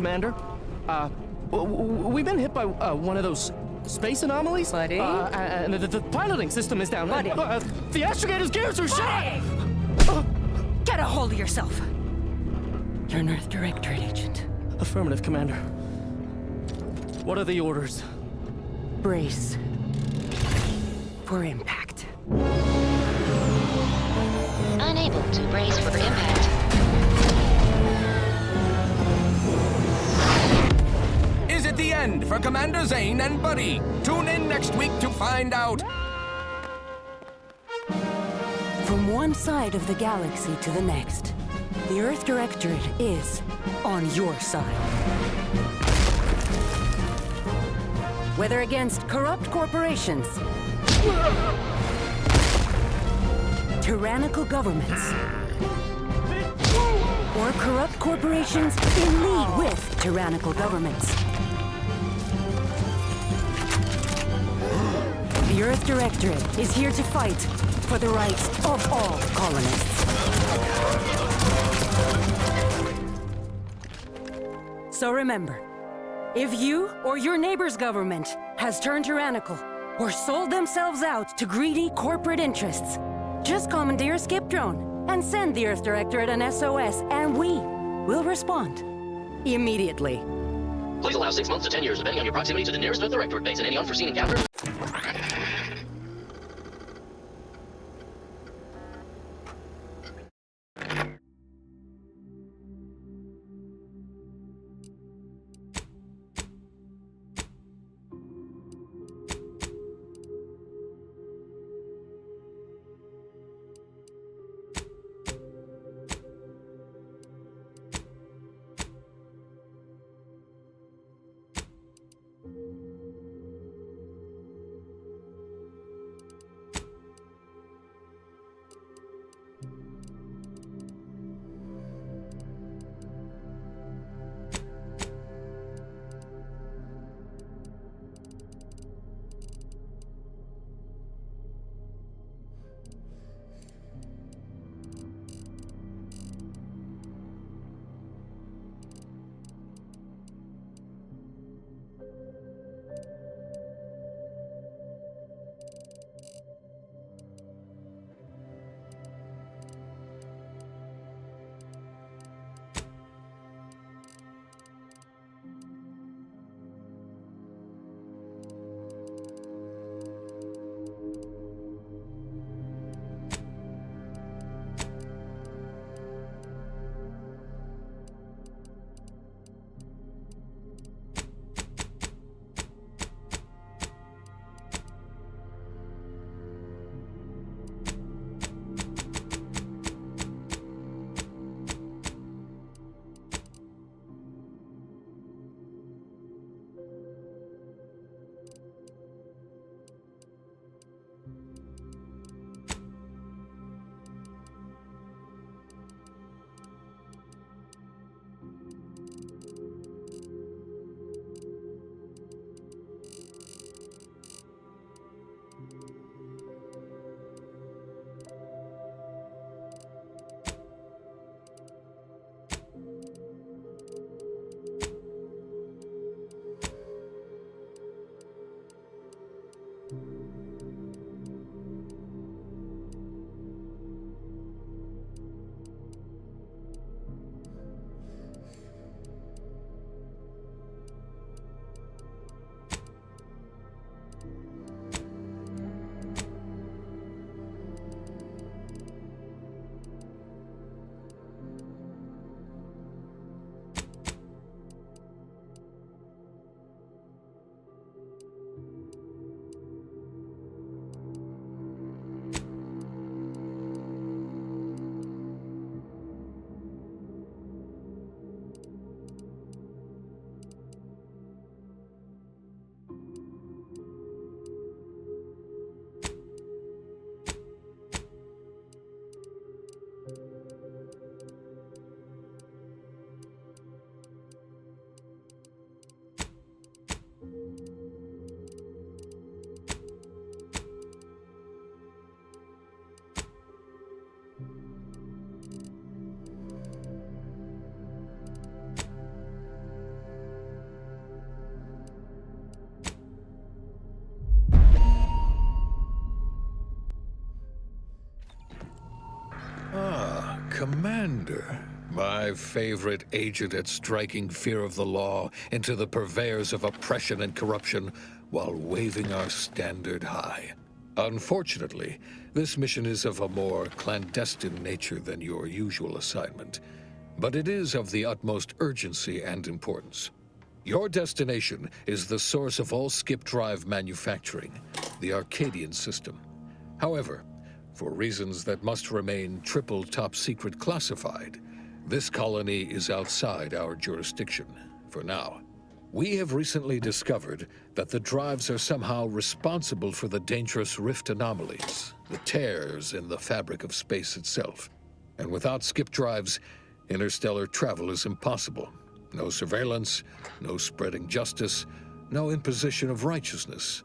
Commander. We've been hit by one of those space anomalies. Buddy? And the piloting system is down. Buddy? The astrogator's gears are shot! Get a hold of yourself! You're an Earth Directorate agent. Affirmative, Commander. What are the orders? Brace for impact. Unable to brace for impact. Is it the end for Commander Zane and Buddy? Tune in next week to find out. From one side of the galaxy to the next, the Earth Directorate is on your side. Whether against corrupt corporations, tyrannical governments, or corrupt corporations in league with tyrannical governments. The Earth Directorate is here to fight for the rights of all colonists. So remember, if you or your neighbor's government has turned tyrannical or sold themselves out to greedy corporate interests, just commandeer a skip drone and send the Earth Directorate an SOS, and we will respond immediately. Please allow 6 months to 10 years, depending on your proximity to the nearest Earth Directorate base and any unforeseen encounters. Commander, my favorite agent at striking fear of the law into the purveyors of oppression and corruption while waving our standard high. Unfortunately, this mission is of a more clandestine nature than your usual assignment, but it is of the utmost urgency and importance. Your destination is the source of all skip drive manufacturing, the Arcadian system. However, for reasons that must remain triple top secret classified, this colony is outside our jurisdiction for now. We have recently discovered that the drives are somehow responsible for the dangerous rift anomalies, the tears in the fabric of space itself. And without skip drives, interstellar travel is impossible. No surveillance, no spreading justice, no imposition of righteousness.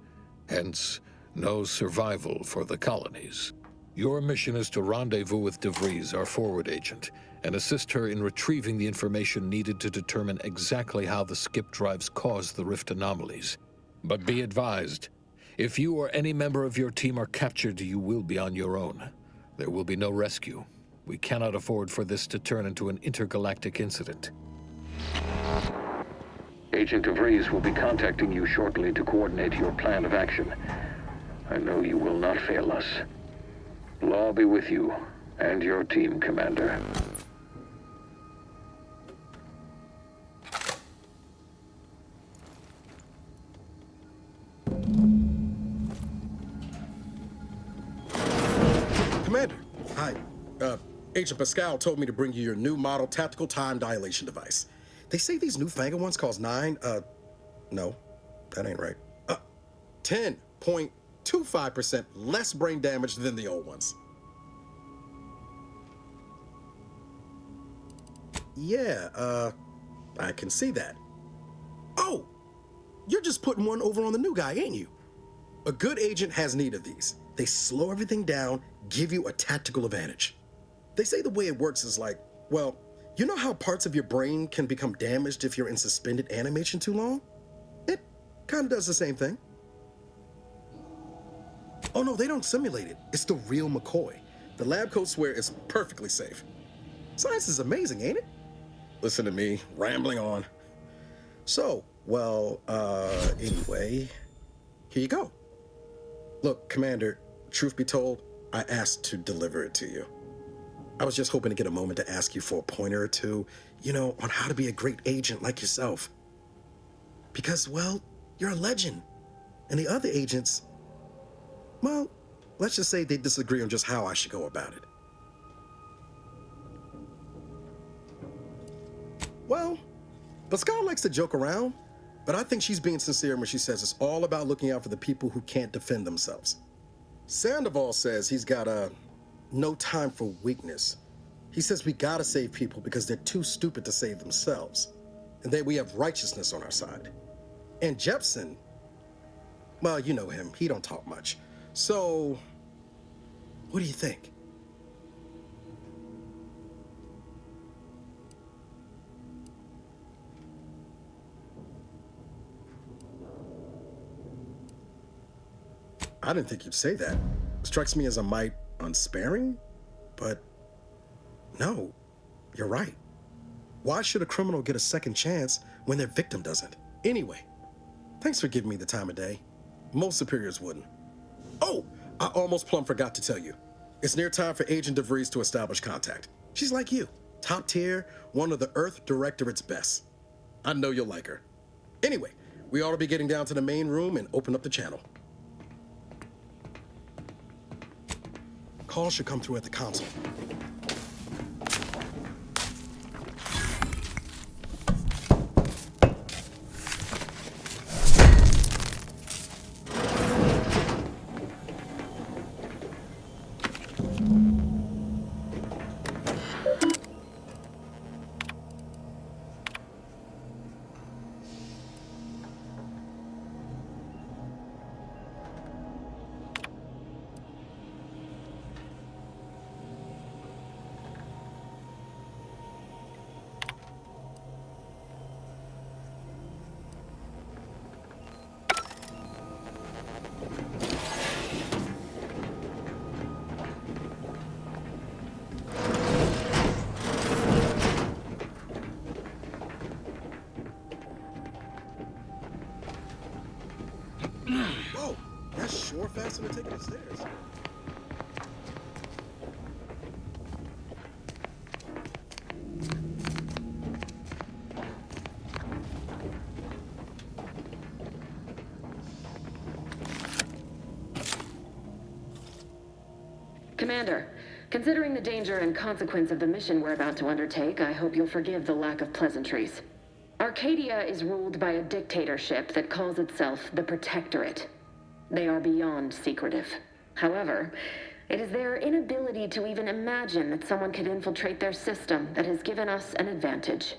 Hence, no survival for the colonies. Your mission is to rendezvous with DeVries, our forward agent, and assist her in retrieving the information needed to determine exactly how the skip drives cause the rift anomalies. But be advised, if you or any member of your team are captured, you will be on your own. There will be no rescue. We cannot afford for this to turn into an intergalactic incident. Agent DeVries will be contacting you shortly to coordinate your plan of action. I know you will not fail us. Law be with you and your team, Commander. Commander, hi. Agent Pascal told me to bring you your new model tactical time dilation device. They say these newfangled ones cost no, that ain't right. 10.25% less brain damage than the old ones. Yeah, I can see that. Oh, you're just putting one over on the new guy, ain't you? A good agent has need of these. They slow everything down, give you a tactical advantage. They say the way it works is like, well, you know how parts of your brain can become damaged if you're in suspended animation too long? It kind of does the same thing. Oh no, they don't simulate it. It's the real McCoy. The lab coats swear it's perfectly safe. Science is amazing, ain't it? Listen to me, rambling on. So, well, anyway, here you go. Look, Commander, truth be told, I asked to deliver it to you. I was just hoping to get a moment to ask you for a pointer or two, on how to be a great agent like yourself. Because, well, you're a legend. And the other agents, well, let's just say they disagree on just how I should go about it. Well, Pascal likes to joke around, but I think she's being sincere when she says it's all about looking out for the people who can't defend themselves. Sandoval says he's got no time for weakness. He says we gotta save people because they're too stupid to save themselves, and that we have righteousness on our side. And Jepson, well, you know him, he don't talk much. So, what do you think? I didn't think you'd say that. Strikes me as a mite unsparing, but no, you're right. Why should a criminal get a second chance when their victim doesn't? Anyway, thanks for giving me the time of day. Most superiors wouldn't. Oh, I almost plumb forgot to tell you. It's near time for Agent DeVries to establish contact. She's like you, top tier, one of the Earth Directorate's best. I know you'll like her. Anyway, we ought to be getting down to the main room and open up the channel. Call should come through at the console. we're taking the stairs. Commander, considering the danger and consequence of the mission we're about to undertake, I hope you'll forgive the lack of pleasantries. Arcadia is ruled by a dictatorship that calls itself the Protectorate. They are beyond secretive. However, it is their inability to even imagine that someone could infiltrate their system that has given us an advantage.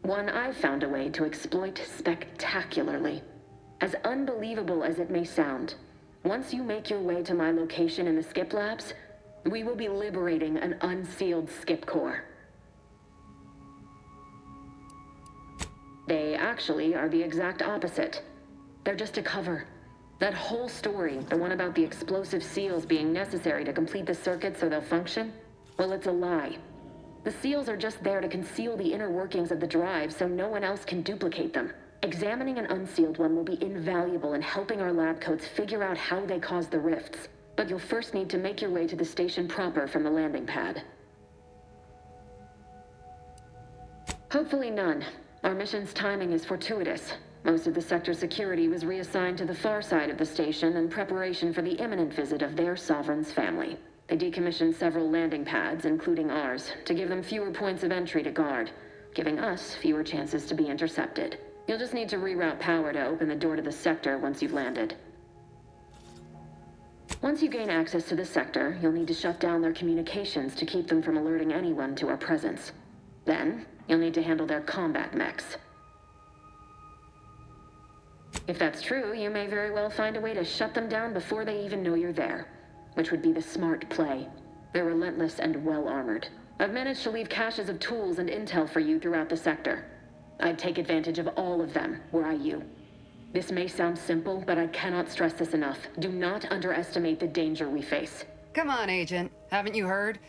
One I've found a way to exploit spectacularly. As unbelievable as it may sound, once you make your way to my location in the Skip Labs, we will be liberating an unsealed Skip Core. They actually are the exact opposite. They're just a cover. That whole story, the one about the explosive seals being necessary to complete the circuit so they'll function, well, it's a lie. The seals are just there to conceal the inner workings of the drive so no one else can duplicate them. Examining an unsealed one will be invaluable in helping our lab coats figure out how they cause the rifts. But you'll first need to make your way to the station proper from the landing pad. Hopefully none. Our mission's timing is fortuitous. Most of the sector's security was reassigned to the far side of the station in preparation for the imminent visit of their sovereign's family. They decommissioned several landing pads, including ours, to give them fewer points of entry to guard, giving us fewer chances to be intercepted. You'll just need to reroute power to open the door to the sector once you've landed. Once you gain access to the sector, you'll need to shut down their communications to keep them from alerting anyone to our presence. Then, you'll need to handle their combat mechs. If that's true, you may very well find a way to shut them down before they even know you're there, which would be the smart play. They're relentless and well-armored. I've managed to leave caches of tools and intel for you throughout the sector. I'd take advantage of all of them, were I you. This may sound simple, but I cannot stress this enough. Do not underestimate the danger we face. Come on, Agent. Haven't you heard?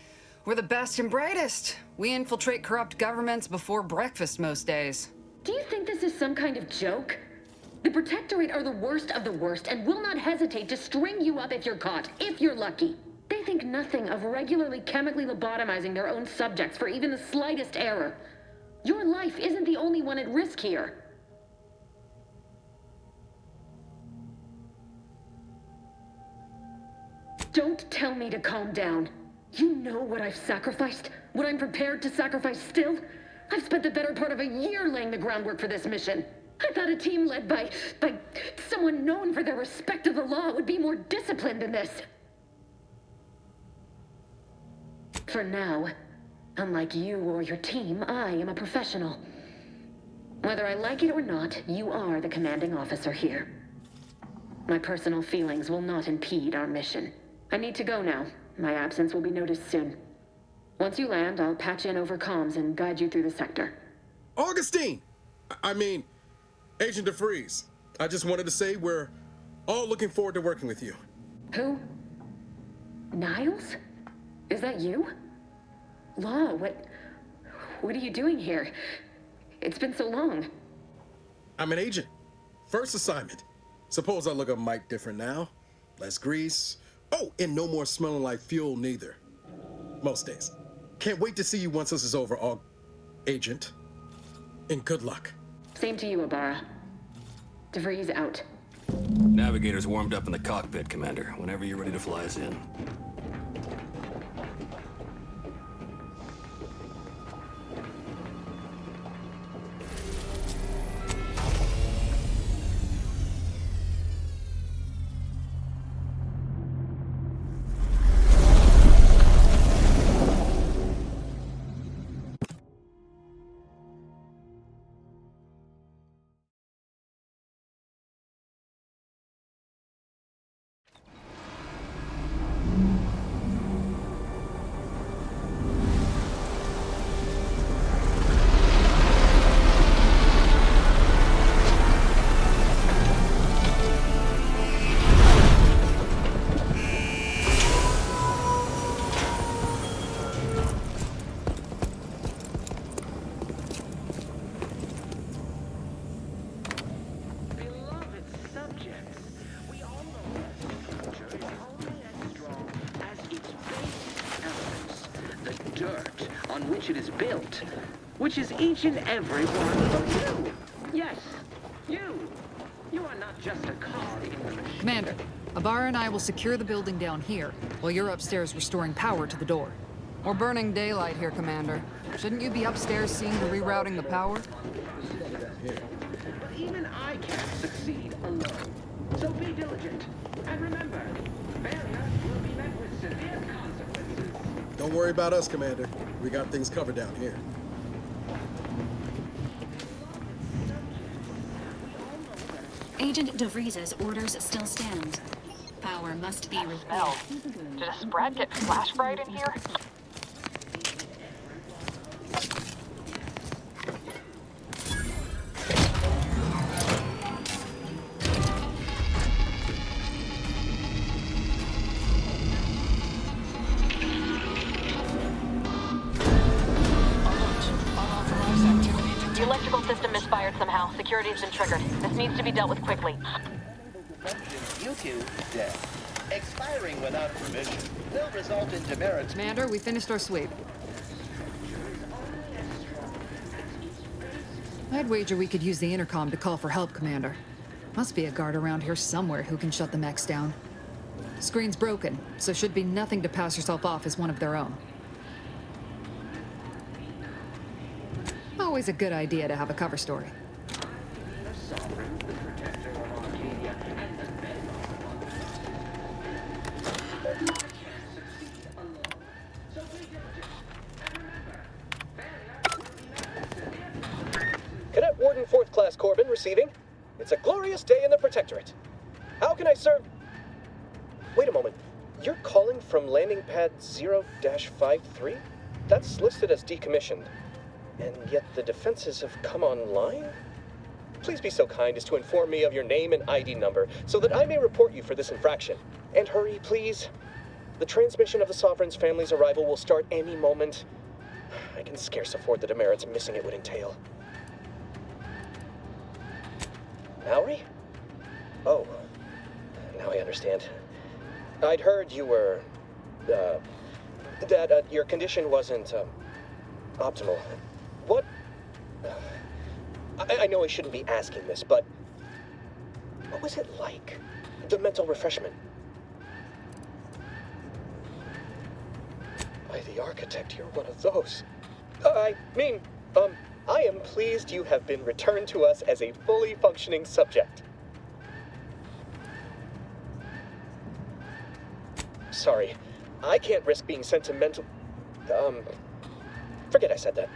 We're the best and brightest. We infiltrate corrupt governments before breakfast most days. Do you think this is some kind of joke? The Protectorate are the worst of the worst and will not hesitate to string you up if you're caught, if you're lucky. They think nothing of regularly chemically lobotomizing their own subjects for even the slightest error. Your life isn't the only one at risk here. Don't tell me to calm down. You know what I've sacrificed? What I'm prepared to sacrifice still? I've spent the better part of a year laying the groundwork for this mission. I thought a team led by someone known for their respect of the law would be more disciplined than this. For now, unlike you or your team, I am a professional. Whether I like it or not, you are the commanding officer here. My personal feelings will not impede our mission. I need to go now. My absence will be noticed soon. Once you land, I'll patch in over comms and guide you through the sector. Augustine! I mean, Agent DeFreeze. I just wanted to say we're all looking forward to working with you. Who? Niles? Is that you? Law, what are you doing here? It's been so long. I'm an agent. First assignment. Suppose I look a mite different now. Less grease. Oh, and no more smelling like fuel neither. Most days. Can't wait to see you once this is over, Agent. And good luck. Same to you, Ibarra. DeVries out. Navigator's warmed up in the cockpit, Commander. Whenever you're ready to fly us in. dirt on which it is built, which is each and every one of you. Yes, you. You are not just a cog in the machine. Commander, Abara and I will secure the building down here, while you're upstairs restoring power to the door. We're burning daylight here, Commander. Shouldn't you be upstairs seeing to rerouting the power? But even I can't succeed alone. So be diligent. And remember, failure will be met with severe consequences. Don't worry about us, Commander. We got things covered down here. Agent DeVries's orders still stand. Power must be repaired. Did a spread get flash fried in here? The electrical system misfired somehow. Security has been triggered. This needs to be dealt with quickly. You two, dead. Expiring without permission will result in demerits. Commander, we finished our sweep. I'd wager we could use the intercom to call for help, Commander. Must be a guard around here somewhere who can shut the mechs down. Screen's broken, so should be nothing to pass yourself off as one of their own. Always a good idea to have a cover story. Cadet Warden 4th Class Corbin receiving. It's a glorious day in the Protectorate. How can I serve? Wait a moment. You're calling from landing pad 0-53? That's listed as decommissioned. And yet the defenses have come online? Please be so kind as to inform me of your name and ID number so that I may report you for this infraction. And hurry, please. The transmission of the Sovereign's family's arrival will start any moment. I can scarce afford the demerits missing it would entail. Mallory? Oh, now I understand. I'd heard you were, that your condition wasn't, optimal. What? I know I shouldn't be asking this, but what was it like? The mental refreshment? By the architect, you're one of those. I am pleased you have been returned to us as a fully functioning subject. Sorry, I can't risk being sentimental. Forget I said that.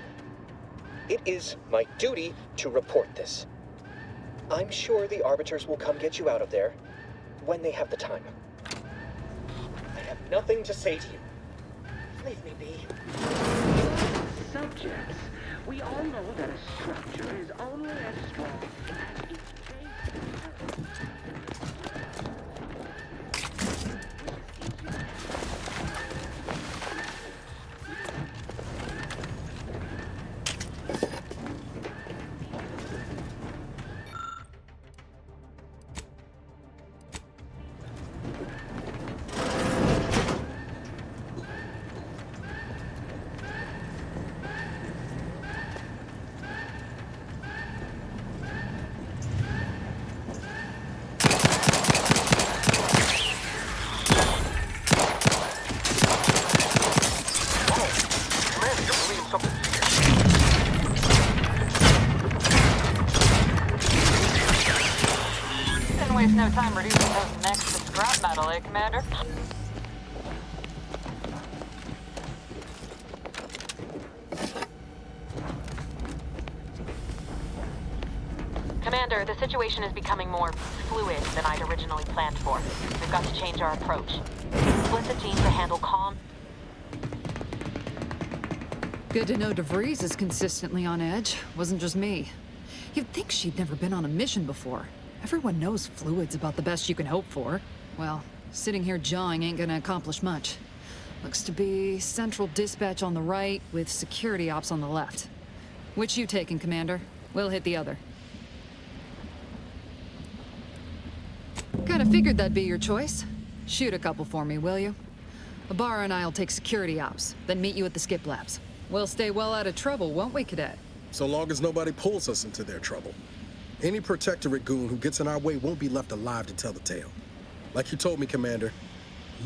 It is my duty to report this. I'm sure the Arbiters will come get you out of there when they have the time. I have nothing to say to you. Leave me be. Subjects, we all know that a structure is only as strong as its base. Waste no time reducing those necks to scrap metal, eh, Commander? Commander, the situation is becoming more fluid than I'd originally planned for. We've got to change our approach. Split the team to handle calm. Good to know DeVries is consistently on edge. Wasn't just me. You'd think she'd never been on a mission before. Everyone knows fluid's about the best you can hope for. Well, sitting here jawing ain't gonna accomplish much. Looks to be central dispatch on the right with security ops on the left. Which you taking, Commander? We'll hit the other. Kinda figured that'd be your choice. Shoot a couple for me, will you? Ibarra and I'll take security ops, then meet you at the skip labs. We'll stay well out of trouble, won't we, Cadet? So long as nobody pulls us into their trouble. Any Protectorate goon who gets in our way won't be left alive to tell the tale. Like you told me, Commander,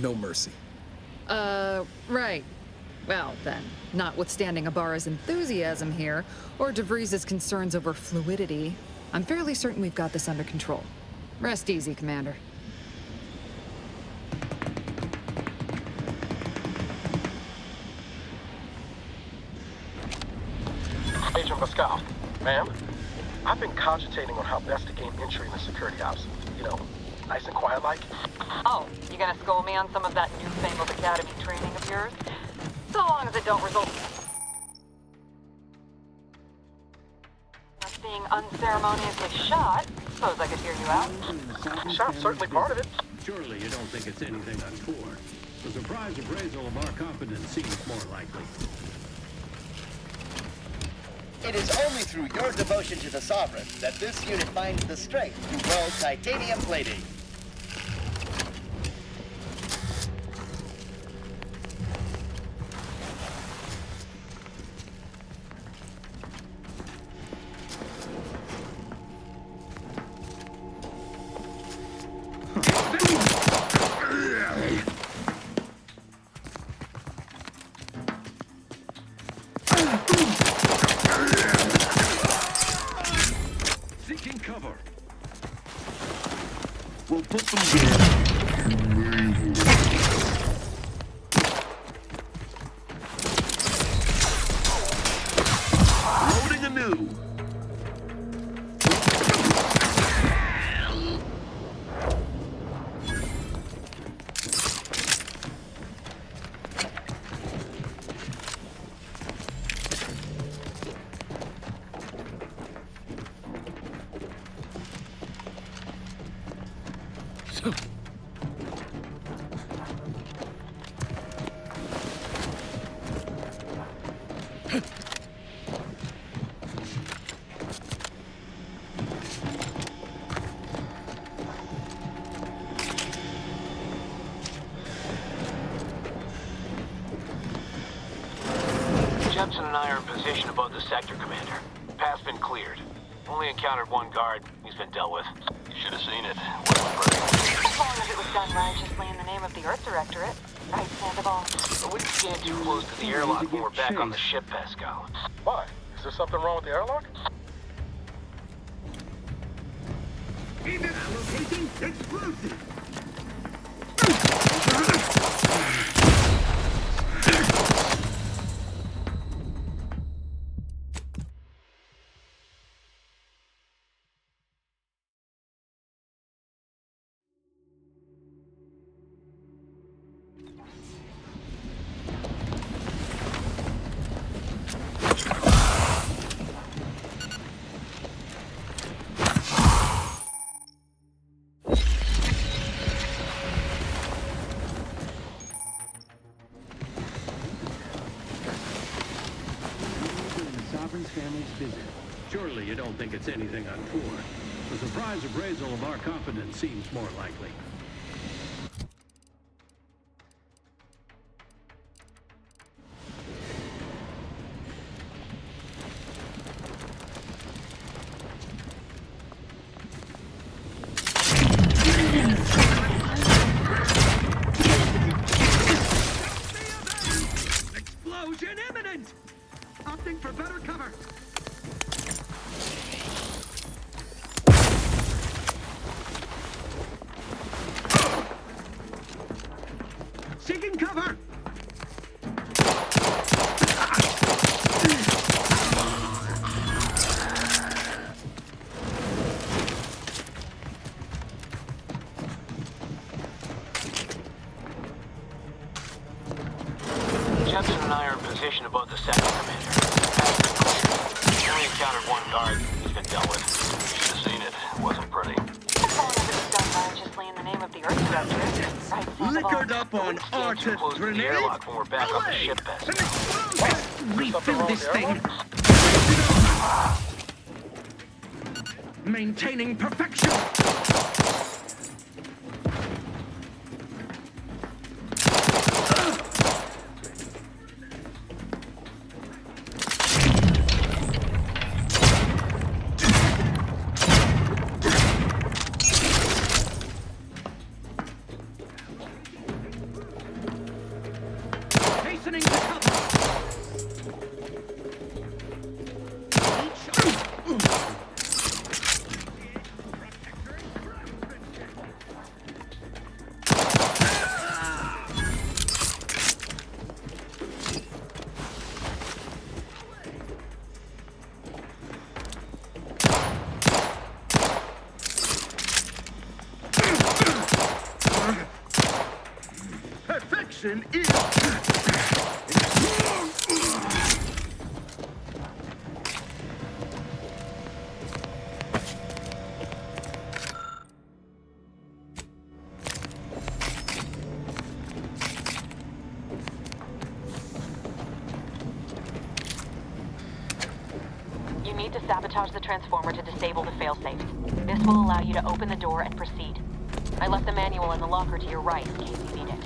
no mercy. Right. Well, then, notwithstanding Ibarra's enthusiasm here, or DeVries' concerns over fluidity, I'm fairly certain we've got this under control. Rest easy, Commander. Agent Pascal, ma'am, I've been cogitating on how best to gain entry in the security ops. You know, nice and quiet like. Oh, you gonna school me on some of that newfangled academy training of yours? So long as it don't result in us being unceremoniously shot, suppose I could hear you out. Shot's certainly part of it. Surely you don't think it's anything untoward. The surprise appraisal of our competence seems more likely. It is only through your devotion to the Sovereign that this unit finds the strength to weld titanium plating. Seeking cover. We'll put them down. Loading anew. Jepson and I are in position above the sector, Commander. Path's been cleared. Only encountered one guard. He's been dealt with. You should have seen it. As long as it was done righteously in the name of the Earth Directorate. Right, Sandoval? But we can't stand too close to the airlock when we're back on the ship, Pascal. Why? Is there something wrong with the airlock? Allocating explosive. Family's visit. Surely you don't think it's anything untoward. The surprise appraisal of our competence seems more likely. Explosion imminent! Opting for better cover. Seeking cover. Jepson and I are in position above the sector, Commander. Only encountered one guard. He's been dealt with. You should have seen it. It wasn't pretty. As long as it was done righteously in the name of the Earth Directorate. Right, Sandoval? Liquored up on artist grenade. When we're back on the ship, Pascal. Refill this thing. Maintaining perfection. Fastening to cover. Perfection is... You need to sabotage the transformer to disable the failsafe. This will allow you to open the door and proceed. I left the manual in the locker to your right in case you need it.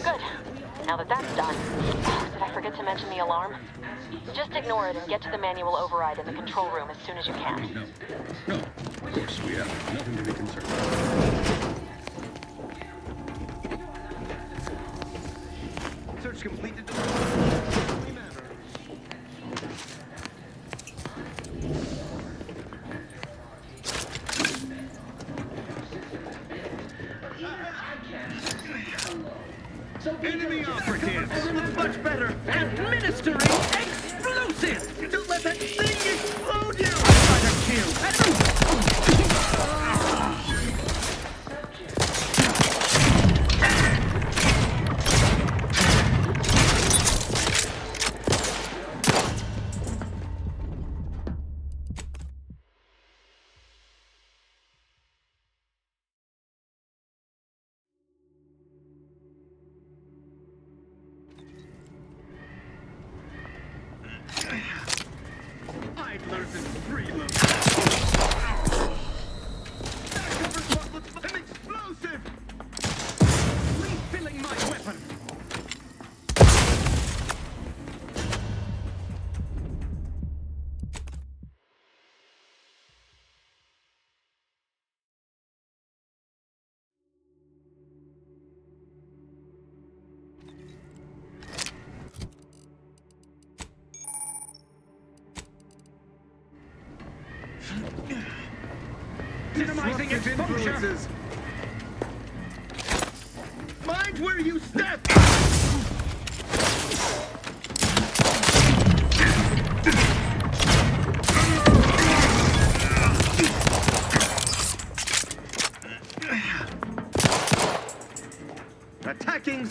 Good. Now that that's done, did I forget to mention the alarm? Just ignore it and get to the manual override in the control room as soon as you can. No, of course we have nothing to be concerned about. Search completed. Enemy operatives! Much better! Administering explosives! Don't let that thing explode you! Try to kill! I've learned to freeload. An explosive! Refilling my weapon! Minimizing exposure! Mind where you step! Attacking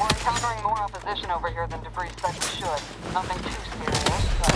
We're encountering more opposition over here than debris said we should. Nothing too serious, but...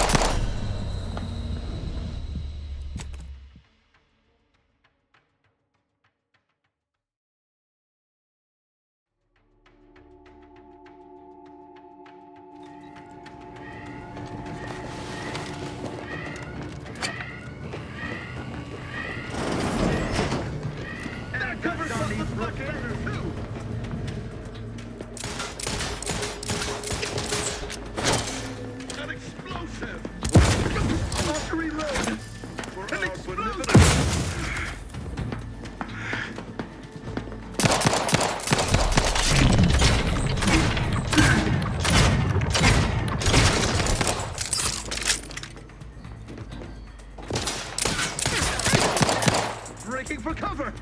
Breaking for cover!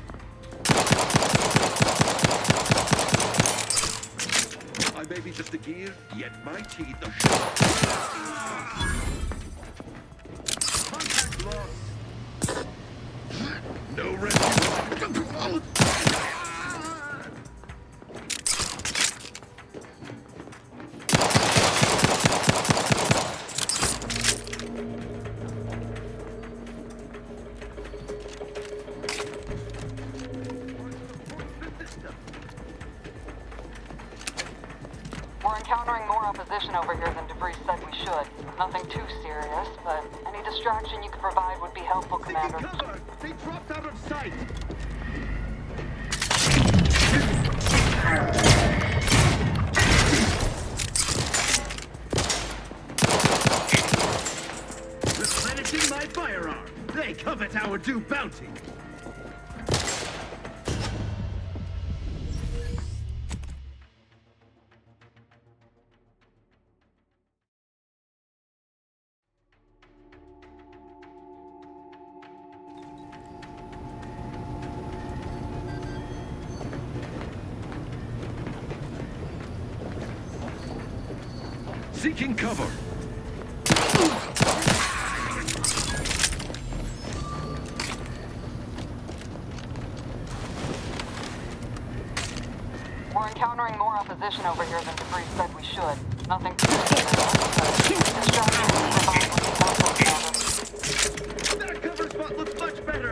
change of the gear, yet my teeth are sharp. Contact lost. No rescue. We're encountering more opposition over here than DeVries said we should. Nothing too serious, but any distraction you could provide would be helpful, Commander. Cover! They dropped out of sight! Replenishing my firearm! They covet our due bounty! Seeking cover. We're encountering more opposition over here than DeVries said we should. Nothing too serious, but distraction you can provide would be helpful, Commander. That cover spot looks much better!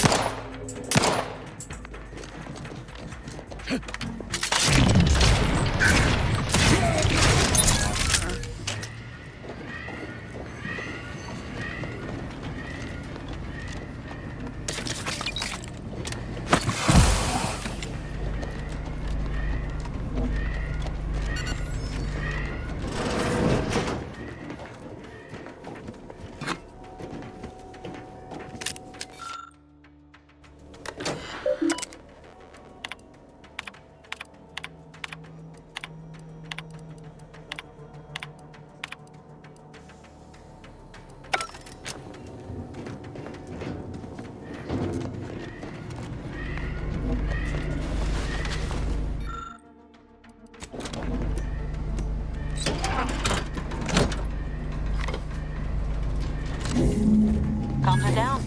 Comms are down.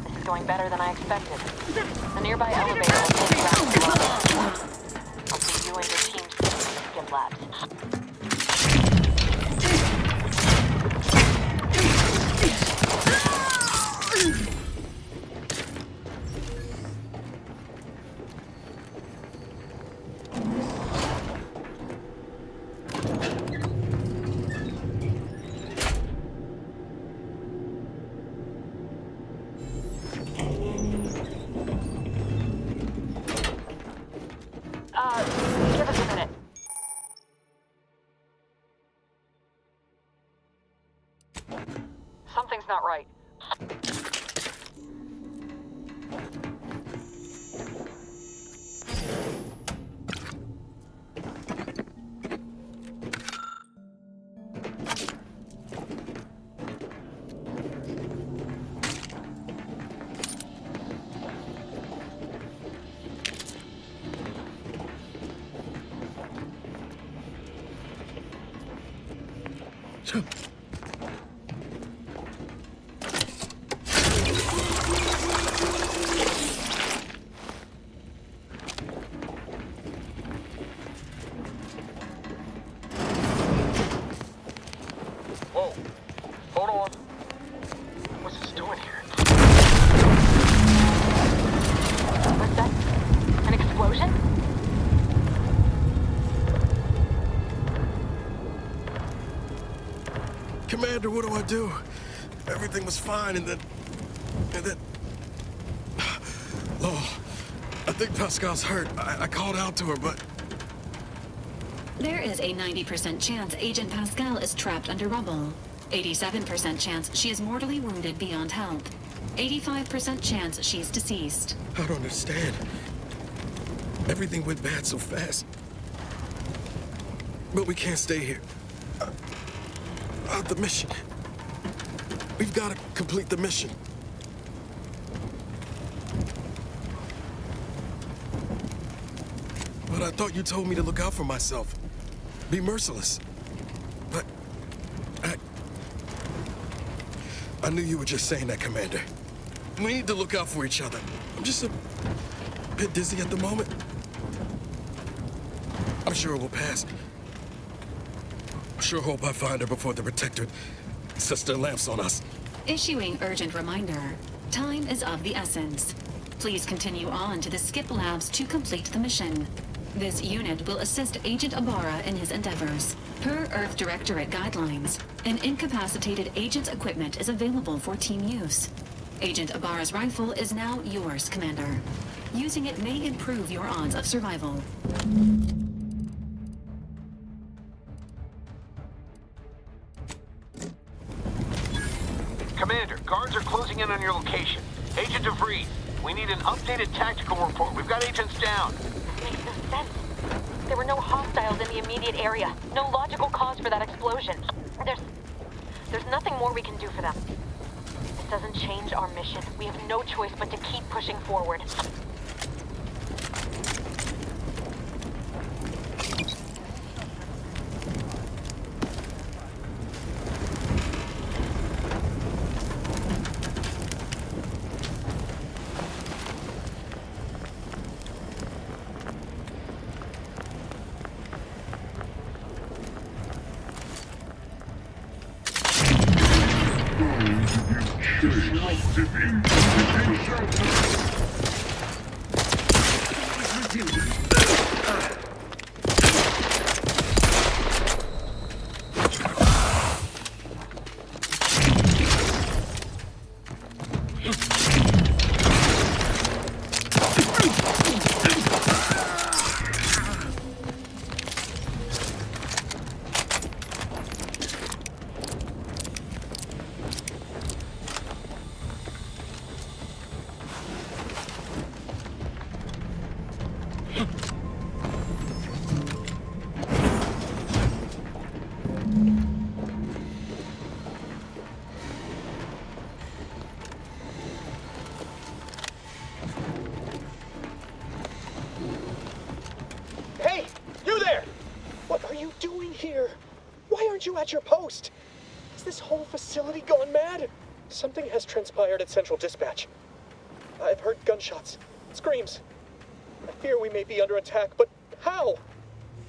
This is going better than I expected. The nearby elevator will take you out to the level. I'll see you and your team soon in Skip Labs. Give us a minute. Something's not right. Whoa. Hold on. What's this doing here? What's that? An explosion? Commander, what do I do? Everything was fine, and then... Oh, I think Pascal's hurt. I called out to her, but... There is a 90% chance Agent Pascal is trapped under rubble. 87% chance she is mortally wounded beyond help. 85% chance she's deceased. I don't understand. Everything went bad so fast. But we can't stay here. The mission. We've got to complete the mission. But I thought you told me to look out for myself. be merciless. But I knew you were just saying that, Commander. We need to look out for each other. I'm just a bit dizzy at the moment. I'm sure it will pass. I sure hope I find her before the Protectorate sets their lamps on us. Issuing urgent reminder. Time is of the essence. Please continue on to the skip labs to complete the mission. This unit will assist Agent Ibarra in his endeavors. Per Earth Directorate guidelines, an incapacitated agent's equipment is available for team use. Agent Ibarra's rifle is now yours, Commander. Using it may improve your odds of survival. Commander, guards are closing in on your location. Agent DeVries, we need an updated tactical report. We've got agents down. This makes no sense. There were no hostiles in the immediate area. No logical cause for that explosion. There's nothing more we can do for them. This doesn't change our mission. We have no choice but to keep pushing forward. Hey, you there! What are you doing here? Why aren't you at your post? Has this whole facility gone mad? Something has transpired at Central Dispatch. I've heard gunshots, screams. I fear we may be under attack, but how?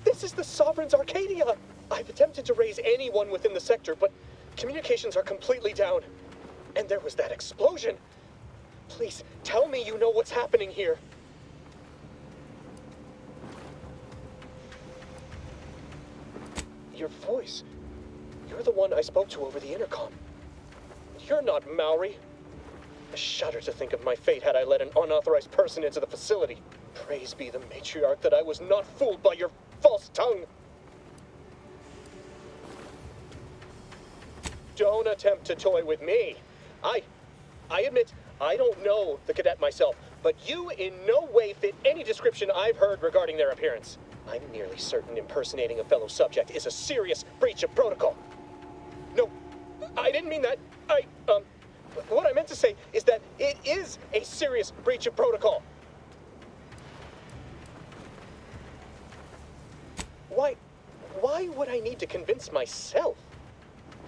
This is the Sovereign's Arcadia! I've attempted to raise anyone within the sector, but communications are completely down. And there was that explosion! Please, tell me you know what's happening here. Your voice. You're the one I spoke to over the intercom. You're not Maori. I shudder to think of my fate had I let an unauthorized person into the facility. Praise be the matriarch that I was not fooled by your false tongue. Don't attempt to toy with me. I admit, I don't know the cadet myself, but you in no way fit any description I've heard regarding their appearance. I'm nearly certain impersonating a fellow subject is a serious breach of protocol. No, I didn't mean that. What I meant to say is that it is a serious breach of protocol. Why would I need to convince myself?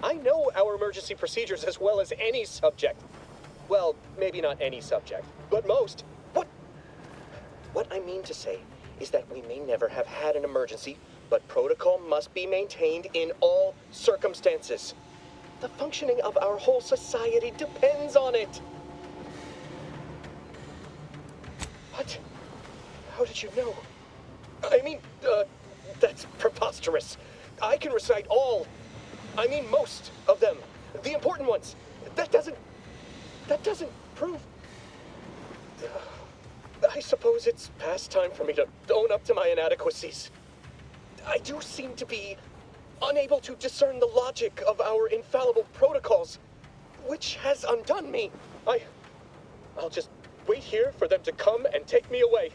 I know our emergency procedures as well as any subject. Well, maybe not any subject, but most. What I mean to say is that we may never have had an emergency, but protocol must be maintained in all circumstances. The functioning of our whole society depends on it. What? How did you know? I mean, that's preposterous. I can recite most of them. The important ones. That doesn't prove... I suppose it's past time for me to own up to my inadequacies. I do seem to be unable to discern the logic of our infallible protocols, which has undone me. I'll just wait here for them to come and take me away.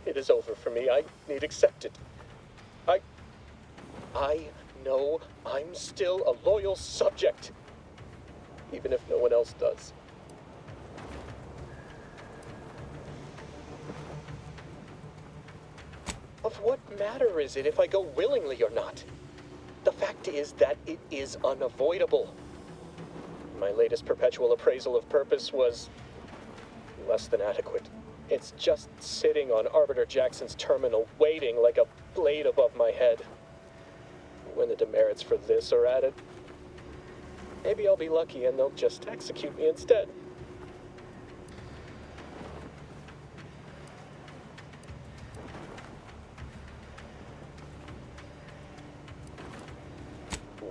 It is over for me. I need accept it. I know I'm still a loyal subject, even if no one else does. Of what matter is it if I go willingly or not? The fact is that it is unavoidable. My latest perpetual appraisal of purpose was less than adequate. It's just sitting on Arbiter Jackson's terminal, waiting like a blade above my head. When the demerits for this are added, maybe I'll be lucky and they'll just execute me instead.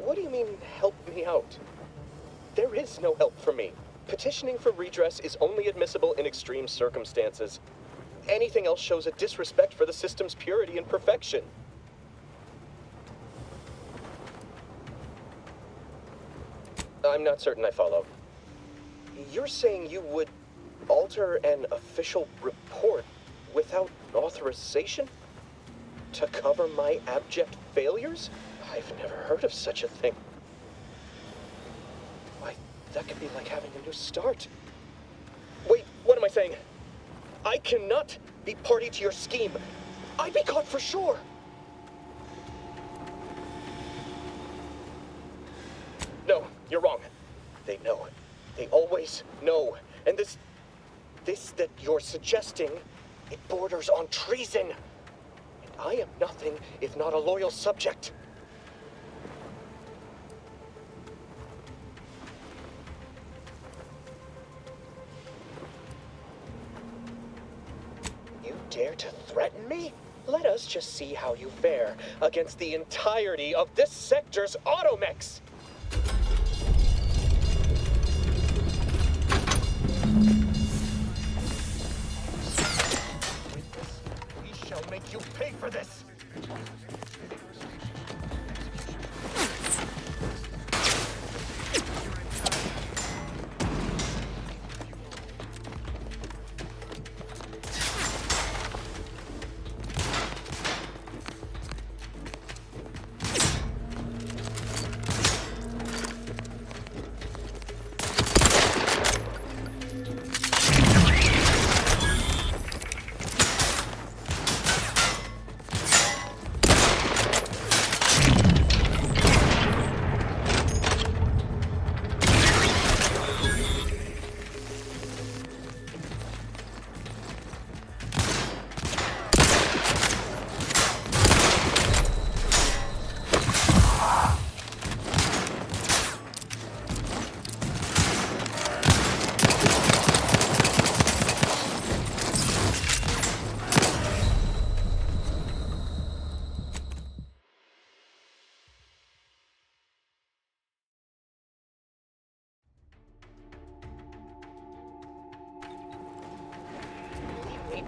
What do you mean, help me out? There is no help for me. Petitioning for redress is only admissible in extreme circumstances. Anything else shows a disrespect for the system's purity and perfection. I'm not certain I follow. You're saying you would alter an official report without authorization? To cover my abject failures? I've never heard of such a thing. Why, that could be like having a new start. Wait, what am I saying? I cannot be party to your scheme. I'd be caught for sure. No, you're wrong. They know. They always know. And this that you're suggesting, it borders on treason. And I am nothing if not a loyal subject. You dare to threaten me? Let us just see how you fare against the entirety of this sector's automechs. We shall make you pay for this.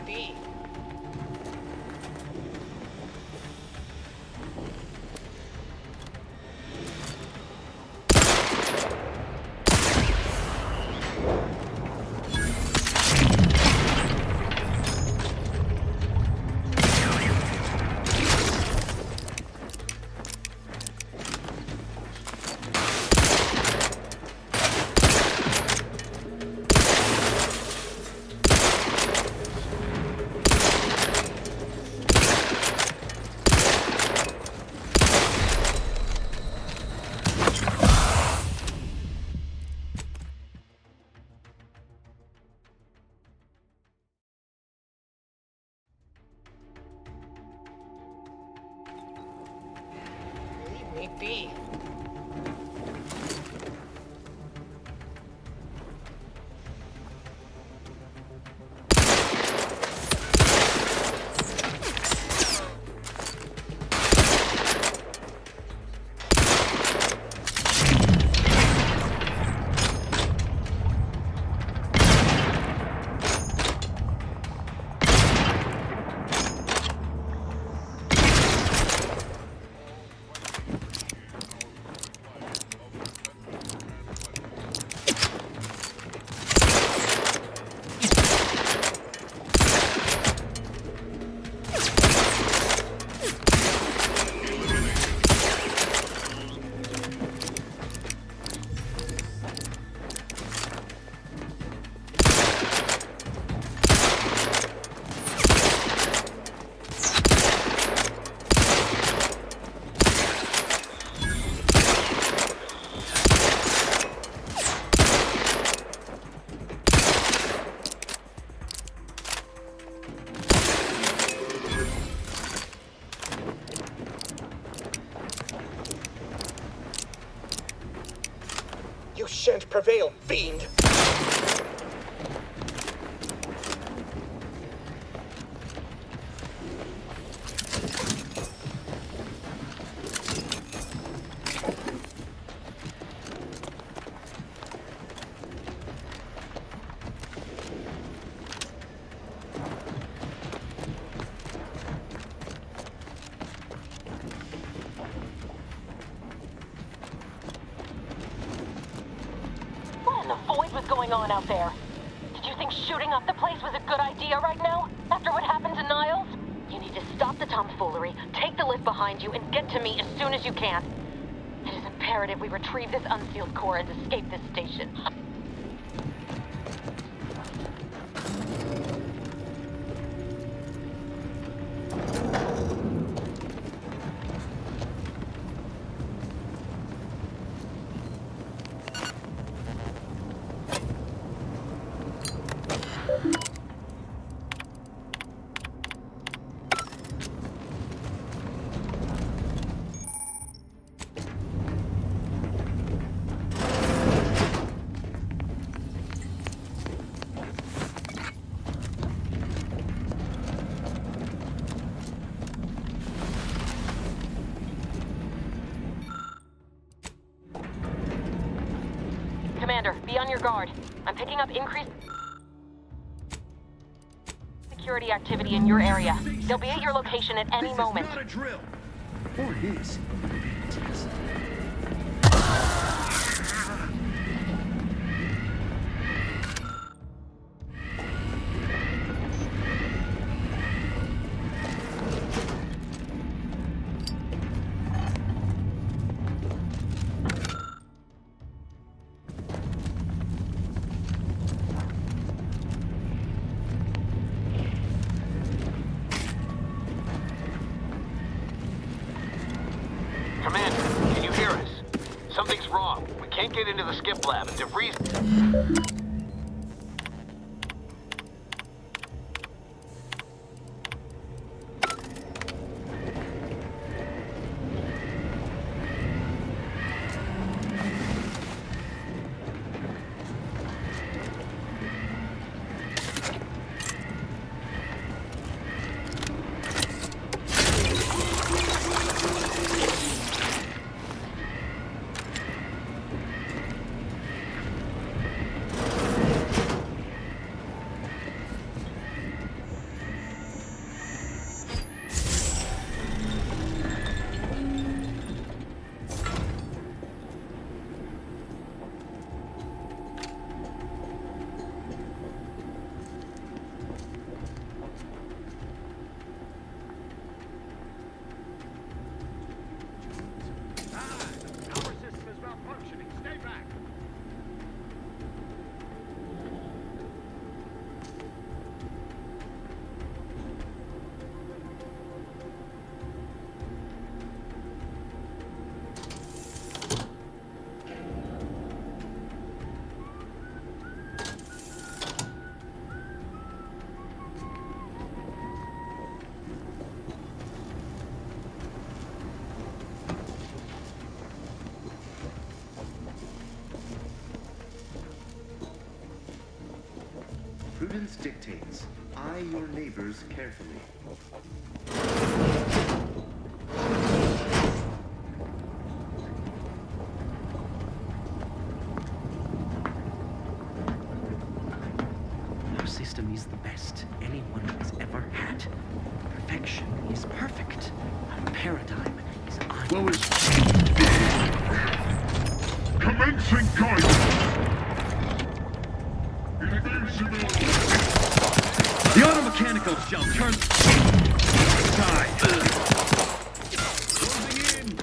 Be. Leave me be. shan't prevail, fiend! On out there. Did you think shooting up the place was a good idea right now? After what happened to Niles? You need to stop the tomfoolery, take the lift behind you, and get to me as soon as you can. It is imperative we retrieve this unsealed core and escape this station. Commander, be on your guard. I'm picking up increased security activity in your area. They'll be at your location at any moment. This is not a drill. Or it is. Commander, can you hear us? Something's wrong. We can't get into the skip lab and DeVries... Prudence dictates, eye your neighbors carefully. Our system is the best anyone has ever had. Perfection is perfect. Our paradigm is Commencing guidance! The automechanical shall turn... Side. Closing in.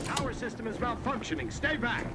Power system is malfunctioning. Stay back.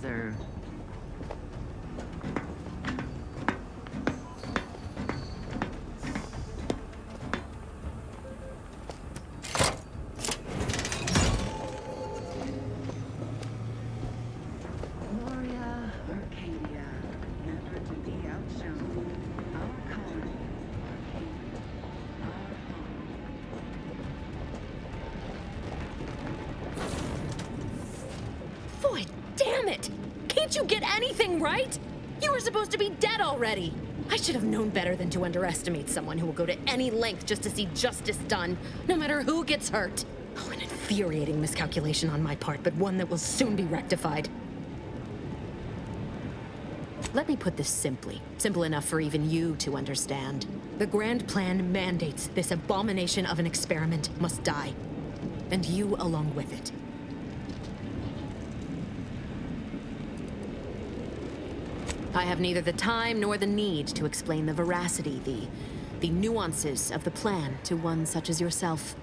sir. Gloria, Arcadia, never to be outshone. Our colony, Arcadia, our home. Boy, damn it! Can't you get anything right? You were supposed to be dead already. I should have known better than to underestimate someone who will go to any length just to see justice done, no matter who gets hurt. Oh, an infuriating miscalculation on my part, but one that will soon be rectified. Let me put this simply, simple enough for even you to understand. The grand plan mandates this abomination of an experiment must die, and you along with it. I have neither the time nor the need to explain the veracity, the nuances of the plan to one such as yourself.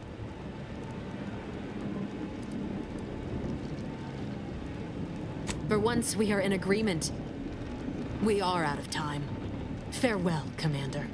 For once we are in agreement. We are out of time. Farewell, Commander.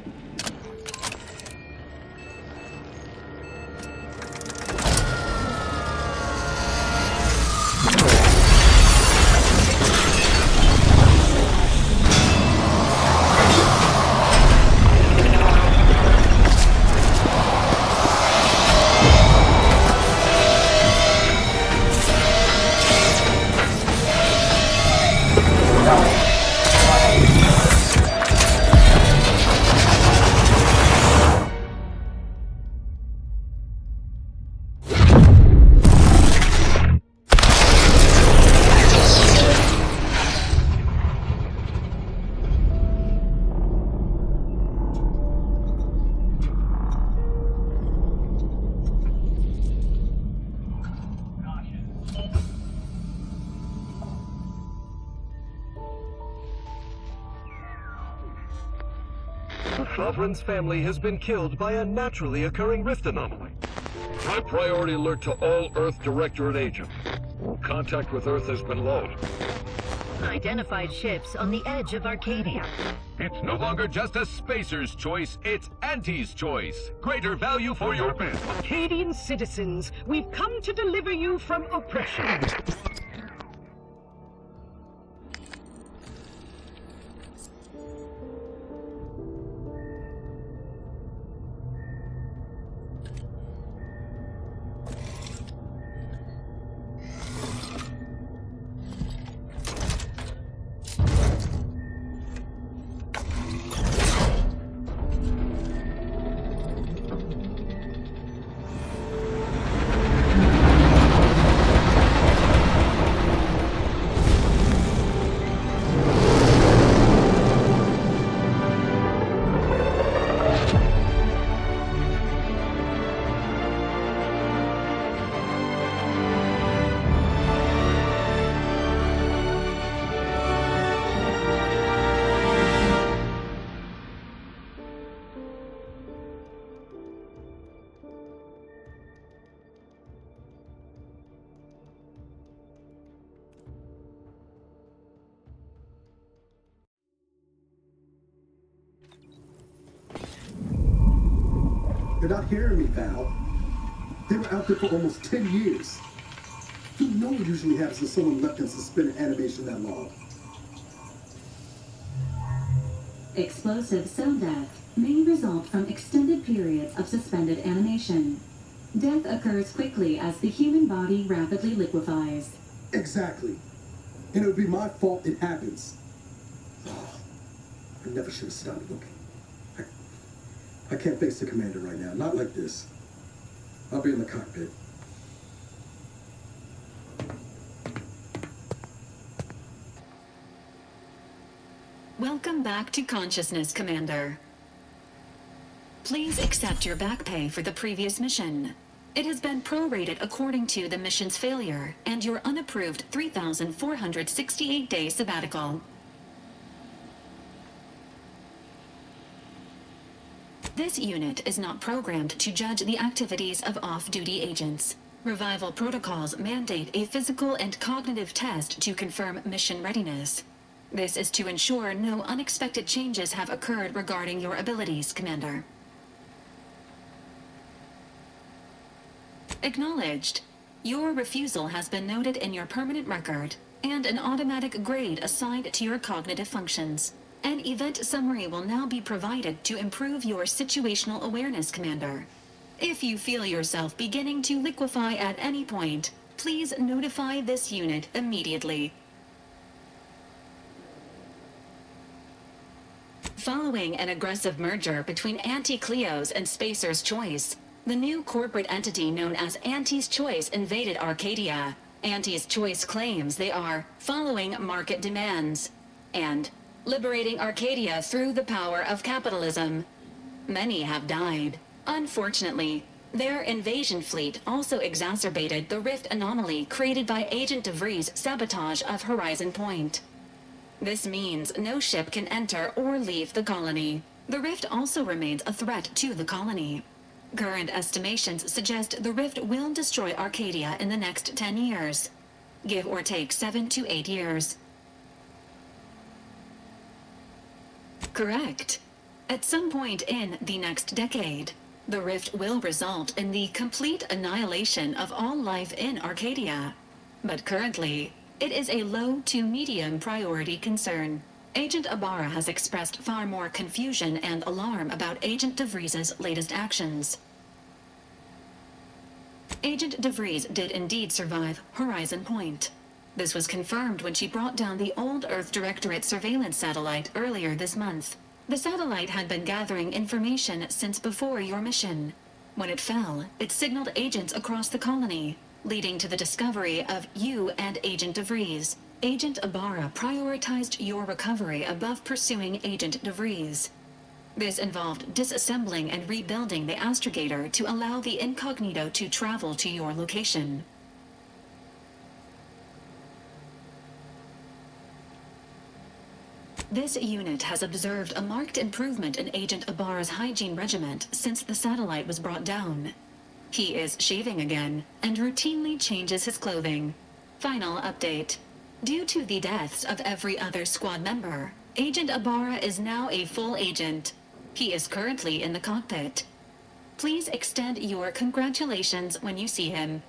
Lovren's family has been killed by a naturally occurring rift anomaly. High priority alert to all Earth Directorate agents. Contact with Earth has been low. Identified ships on the edge of Arcadia. It's no longer just a spacer's choice, it's Anti's choice. Greater value for your men. Arcadian citizens, we've come to deliver you from oppression. You're not hearing me, Val. They were out there for almost 10 years. You know what usually happens when someone left in suspended animation that long. Explosive cell death may result from extended periods of suspended animation. Death occurs quickly as the human body rapidly liquefies. Exactly. And it would be my fault it happens. Oh, I never should have stopped looking. I can't face the commander right now. Not like this. I'll be in the cockpit. Welcome back to consciousness, Commander. Please accept your back pay for the previous mission. It has been prorated according to the mission's failure and your unapproved 3,468-day sabbatical. This unit is not programmed to judge the activities of off-duty agents. Revival protocols mandate a physical and cognitive test to confirm mission readiness. This is to ensure no unexpected changes have occurred regarding your abilities, Commander. Acknowledged. Your refusal has been noted in your permanent record, and an automatic grade assigned to your cognitive functions. An event summary will now be provided to improve your situational awareness, Commander. If you feel yourself beginning to liquefy at any point, please notify this unit immediately. Following an aggressive merger between Anti-Cleo's and Spacer's Choice, the new corporate entity known as Anti's Choice invaded Arcadia. Anti's Choice claims they are following market demands and liberating Arcadia through the power of capitalism. Many have died. Unfortunately, their invasion fleet also exacerbated the rift anomaly created by Agent DeVries' sabotage of Horizon Point. This means no ship can enter or leave the colony. The rift also remains a threat to the colony. Current estimations suggest the rift will destroy Arcadia in the next 10 years. Give or take 7 to 8 years. Correct. At some point in the next decade, the rift will result in the complete annihilation of all life in Arcadia. But currently, it is a low to medium priority concern. Agent Ibarra has expressed far more confusion and alarm about Agent DeVries' latest actions. Agent DeVries did indeed survive Horizon Point. This was confirmed when she brought down the old Earth Directorate surveillance satellite earlier this month. The satellite had been gathering information since before your mission. When it fell, it signaled agents across the colony, leading to the discovery of you and Agent DeVries. Agent Ibarra prioritized your recovery above pursuing Agent DeVries. This involved disassembling and rebuilding the astrogator to allow the incognito to travel to your location. This unit has observed a marked improvement in Agent Ibarra's hygiene regiment since the satellite was brought down. He is shaving again and routinely changes his clothing. Final update. Due to the deaths of every other squad member, Agent Ibarra is now a full agent. He is currently in the cockpit. Please extend your congratulations when you see him.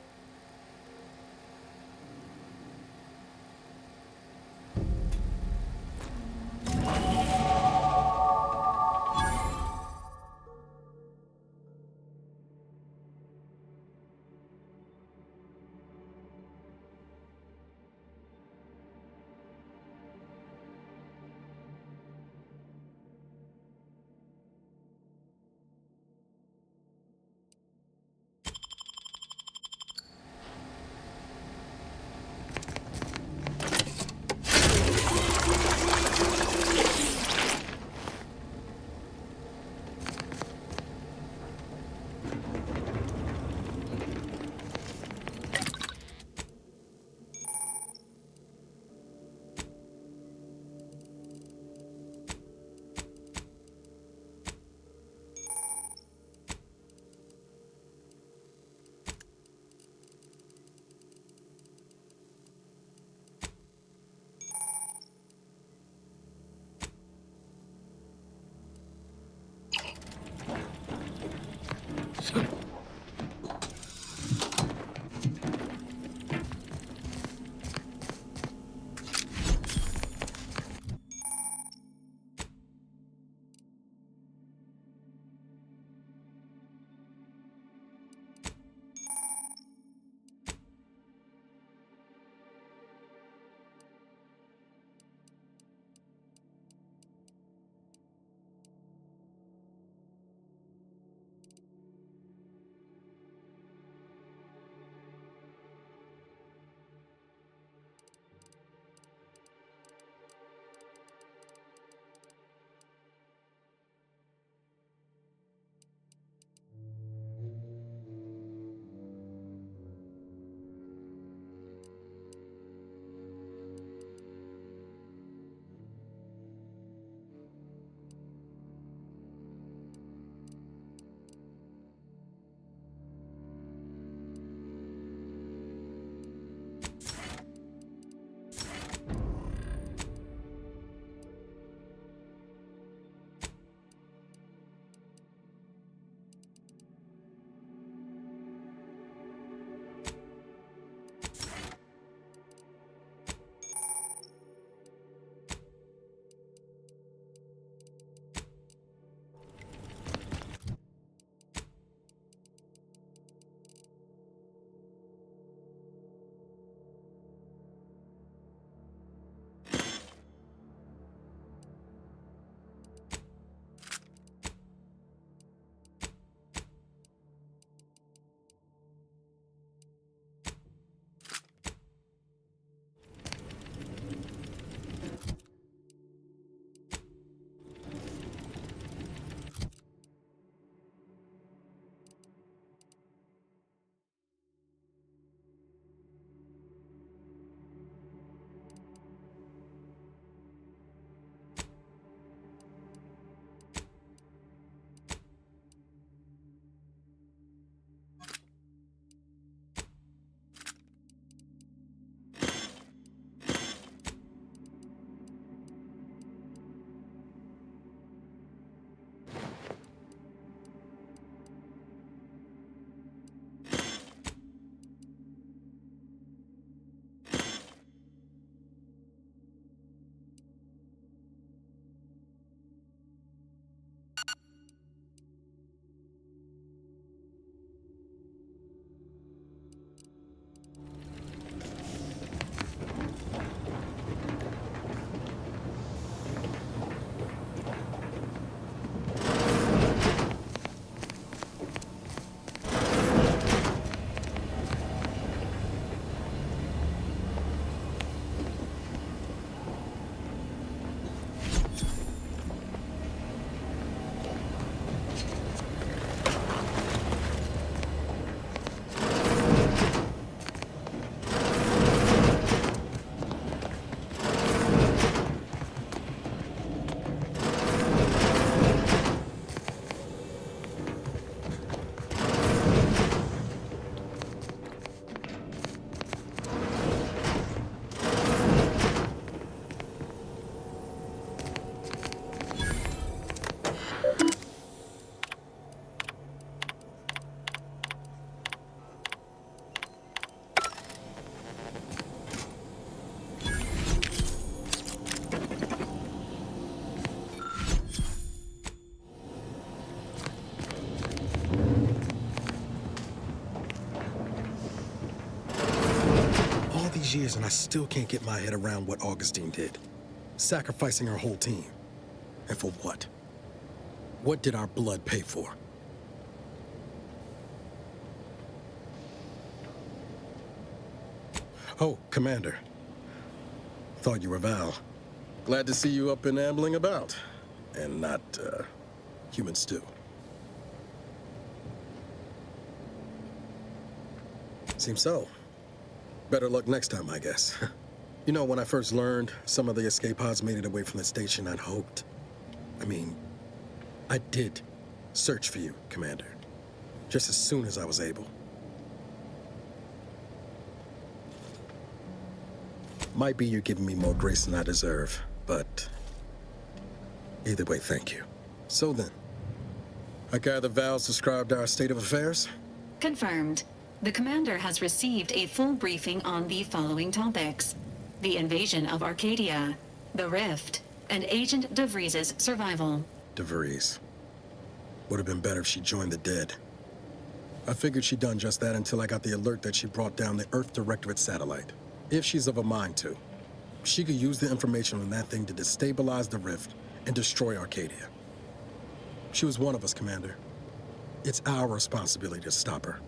these years and I still can't get my head around what Augustine did. Sacrificing her whole team. And for what? What did our blood pay for? Oh, Commander. Thought you were Val. Glad to see you up and ambling about. And not, human stew. Seems so. Better luck next time, I guess. You know, when I first learned some of the escape pods made it away from the station, I'd hoped. I did search for you, Commander. Just as soon as I was able. Might be you're giving me more grace than I deserve, but either way, thank you. So then, I gather Val's described our state of affairs? Confirmed. The commander has received a full briefing on the following topics: the invasion of Arcadia, the Rift, and Agent DeVries' survival. DeVries. Would have been better if she joined the dead. I figured she'd done just that until I got the alert that she brought down the Earth Directorate satellite. If she's of a mind to, she could use the information on that thing to destabilize the Rift and destroy Arcadia. She was one of us, Commander. It's our responsibility to stop her.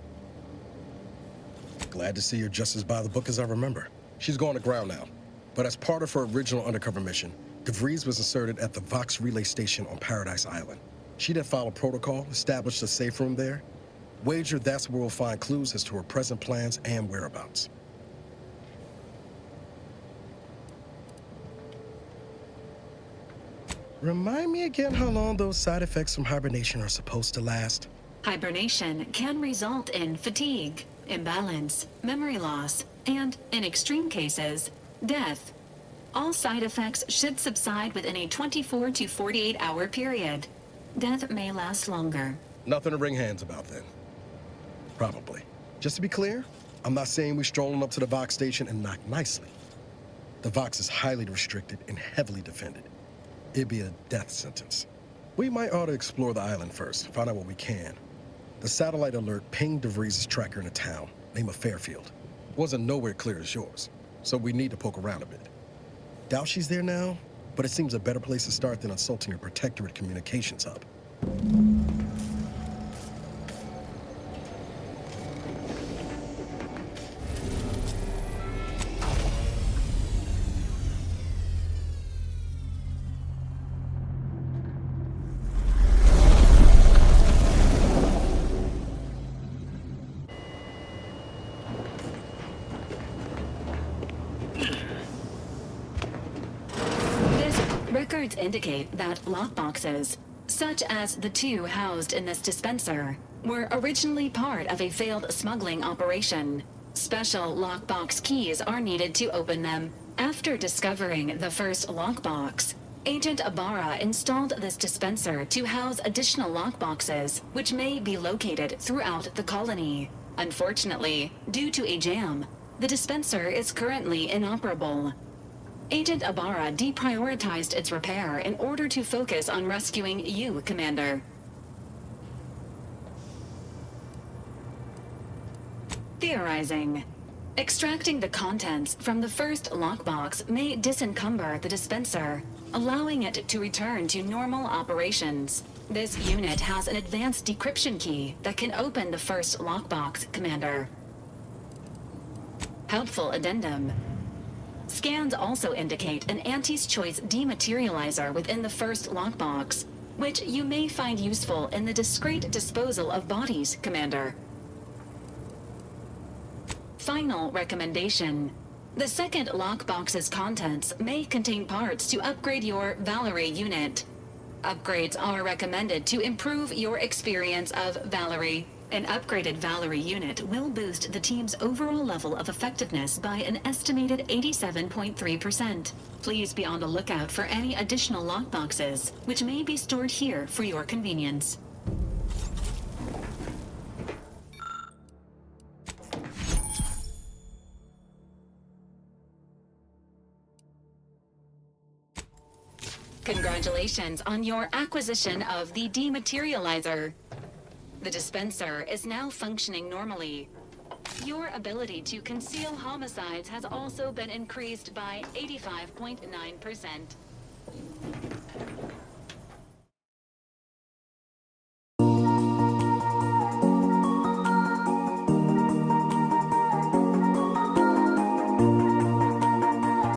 Glad to see you're just as by the book as I remember. She's going to ground now. But as part of her original undercover mission, DeVries was inserted at the Vox Relay Station on Paradise Island. She did follow protocol, established a safe room there. Wager that's where we'll find clues as to her present plans and whereabouts. Remind me again how long those side effects from hibernation are supposed to last? Hibernation can result in fatigue, imbalance, memory loss, and, in extreme cases, death. All side effects should subside within a 24 to 48 hour period. Death may last longer. Nothing to wring hands about then. Probably. Just to be clear, I'm not saying we're strolling up to the Vox station and knock nicely. The Vox is highly restricted and heavily defended. It'd be a death sentence. We might ought to explore the island first, find out what we can. The satellite alert pinged DeVries' tracker in a town, name of Fairfield. Wasn't nowhere clear as yours, so we need to poke around a bit. Doubt she's there now, but it seems a better place to start than assaulting her protectorate communications hub. Records indicate that lockboxes, such as the two housed in this dispenser, were originally part of a failed smuggling operation. Special lockbox keys are needed to open them. After discovering the first lockbox, Agent Ibarra installed this dispenser to house additional lockboxes, which may be located throughout the colony. Unfortunately, due to a jam, the dispenser is currently inoperable. Agent Ibarra deprioritized its repair in order to focus on rescuing you, Commander. Theorizing. Extracting the contents from the first lockbox may disencumber the dispenser, allowing it to return to normal operations. This unit has an advanced decryption key that can open the first lockbox, Commander. Helpful addendum. Scans also indicate an Anti's Choice dematerializer within the first lockbox, which you may find useful in the discreet disposal of bodies, Commander. Final recommendation. The second lockbox's contents may contain parts to upgrade your Valerie unit. Upgrades are recommended to improve your experience of Valerie. An upgraded Valerie unit will boost the team's overall level of effectiveness by an estimated 87.3%. Please be on the lookout for any additional lockboxes, which may be stored here for your convenience. Congratulations on your acquisition of the dematerializer. The dispenser is now functioning normally. Your ability to conceal homicides has also been increased by 85.9%.